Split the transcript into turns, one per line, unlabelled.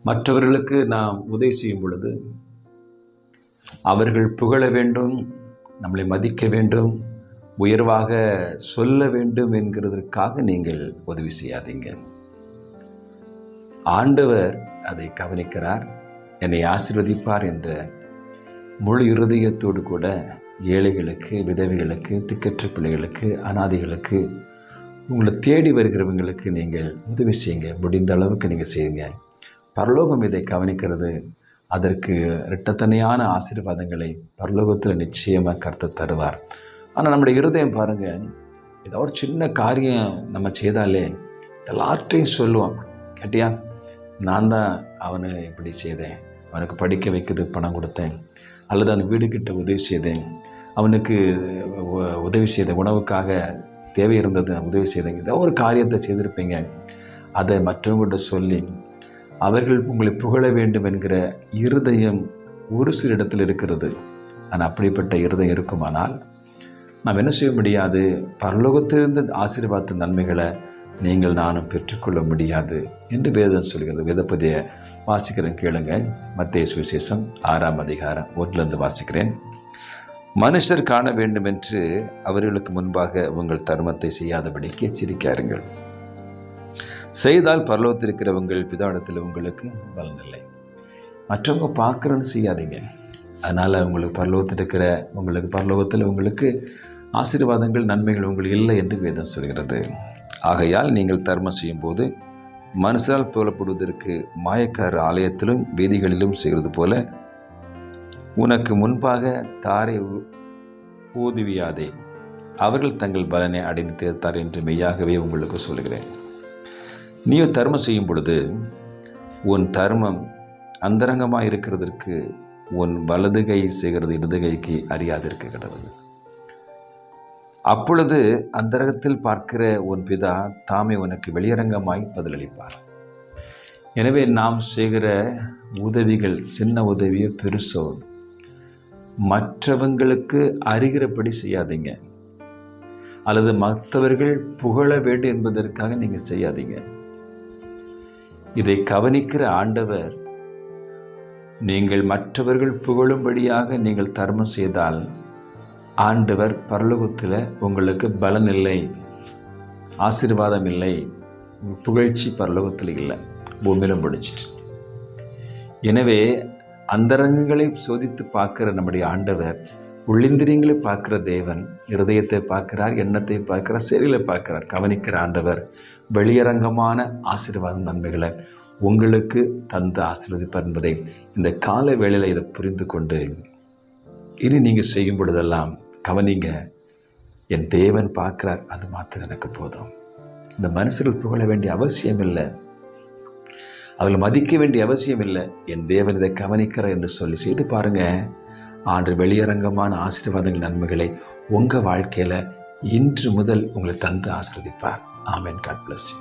மற்றவர்களுக்கு நாம் உதவி செய்யும் பொழுது அவர்கள் புகழ வேண்டும், நம்மளை மதிக்க வேண்டும், உயர்வாக சொல்ல வேண்டும் என்கிறதற்காக நீங்கள் உதவி செய்யாதீங்க. ஆண்டவர் அதை கவனிக்கிறார், என்னை ஆசீர்வதிப்பார் என்ற முழு இருதயத்தோடு கூட ஏழைகளுக்கு, விதவைகளுக்கு, திக்கற்ற பிள்ளைகளுக்கு, அனாதைகளுக்கு, உங்களை தேடி வருகிறவங்களுக்கு நீங்கள் உதவி செய்யுங்க. முடிந்த அளவுக்கு நீங்கள் செய்யுங்க. பரலோகம் இதை கவனிக்கிறது. அதற்கு இரட்டத்தனையான ஆசீர்வாதங்களை பரலோகத்தில் நிச்சயமாக கர்த்தர் தருவார். ஆனால் நம்முடைய இருதயம் பாருங்கள், ஏதோ ஒரு சின்ன காரியம் நம்ம செய்தாலே எல்லார்ட்டையும் சொல்லுவோம். கேட்டியா, நான் தான் அவனை இப்படி செய்தேன், அவனுக்கு படிக்க வைக்கிறதுக்கு பணம் கொடுத்தேன், அல்லது அவன் வீடு கிட்ட உதவி செய்தேன், அவனுக்கு உதவி செய்த உணவுக்காக தேவை இருந்தது உதவி செய்தேன். ஏதோ ஒரு காரியத்தை செய்திருப்பீங்க. அதை மற்றவங்கள்ட்ட சொல்லி அவர்கள் உங்களை புகழ வேண்டும் என்கிற இருதயம் ஒரு சில இடத்தில் இருக்கிறது. ஆனால் அப்படிப்பட்ட இருதயம் இருக்குமானால் நாம் என்ன செய்ய முடியாது? பரலோகத்திலிருந்து ஆசீர்வாத நன்மைகளை நீங்கள் நானும் பெற்றுக்கொள்ள முடியாது என்று வேதம் சொல்கிறது. வேதப்பதியை வாசிக்கிறேன், கேளுங்க. மத்தேயு சுவிசேஷம் 6ஆம் அதிகாரம் 1 வாசிக்கிறேன். மனுஷர் காண வேண்டும் என்று அவர்களுக்கு முன்பாக உங்கள் தர்மத்தை செய்யாதபடிக்கு எச்சரிக்காருங்கள். செய்தால் பரலோகத்தில் இருக்கிற உங்கள் பிதாவிடத்தில் உங்களுக்கு பலன் இல்லை. மற்றவங்க பார்க்குறேன்னு செய்யாதீங்க. அதனால் உங்களுக்கு பரலோகத்தில் உங்களுக்கு ஆசீர்வாதங்கள், நன்மைகள் உங்களுக்கு இல்லை என்று வேதம் சொல்கிறது. ஆகையால் நீங்கள் தர்மம் செய்யும்போது மனுஷரால் புகழப்படுவதற்கு மாயக்கார ஆலயத்திலும் வீதிகளிலும் செய்கிறது போல உனக்கு முன்பாக தாரை ஊதுவியாதே, அவர்கள் தங்கள் பலனை அடைந்து தேர்த்தார் என்று மெய்யாகவே உங்களுக்கு சொல்கிறேன். நீ தர்மம் செய்யும் பொழுது உன் தர்மம் அந்தரங்கமாக இருக்கிறதற்கு உன் வலது கை செய்கிறது இடது கைக்கு அறியாதிருக்க கடவுள். அப்பொழுது அந்தரங்கத்தில் பார்க்கிற உன் பிதா தாமே உனக்கு வெளியரங்கமாய் பதிலளிப்பார். எனவே நாம் செய்கிற உதவிகள் சின்ன உதவியோ பெருசோ மற்றவங்களுக்கு அறிகிறபடி செய்யாதீங்க, அல்லது மற்றவர்கள் புகழ வேண்டும் என்பதற்காக நீங்கள் செய்யாதீங்க. இதை கவனிக்கிற ஆண்டவர், நீங்கள் மற்றவர்கள் புகழும்படியாக நீங்கள் தர்மம் செய்தால் ஆண்டவர் பரலோகத்தில் உங்களுக்கு பலன் இல்லை, ஆசீர்வாதம் இல்லை, புகழ்ச்சி பரலோகத்தில் இல்லை, பூமியிலும் முடிச்சிட்டு. எனவே அந்தரங்கங்களை சோதித்து பார்க்குற நம்முடைய ஆண்டவர் உள்ளிந்திரியங்களை பார்க்குற தேவன், இருதயத்தை பார்க்கிறார், எண்ணத்தை பார்க்கிறார், செயல்களை பார்க்கிறார். கவனிக்கிற ஆண்டவர் வெளியரங்கமான ஆசீர்வாத நன்மைகளை உங்களுக்கு தந்து ஆசீர்வதிப்பார் என்பதை இந்த கால வேளையில் இதை புரிந்து கொண்டு இனி நீங்கள் செய்யும் பொழுதெல்லாம் கவனிங்க, என் தேவன் பார்க்கிறார், அது மாத்திரம் எனக்கு போதும். இந்த மனுஷர்கள் புகழ வேண்டிய அவசியம் இல்லை, அவர்கள் மதிக்க வேண்டிய அவசியம் இல்லை. என் தேவன் இதை கவனிக்கிறார் என்று சொல்லி செய்து பாருங்கள். ஆண்டு வெளியரங்கமான ஆசீர்வாதங்கள், நன்மைகளை உங்கள் வாழ்க்கையில் இன்று முதல் உங்களை தந்து ஆசீர்வதிப்பார். ஆமென். God bless you.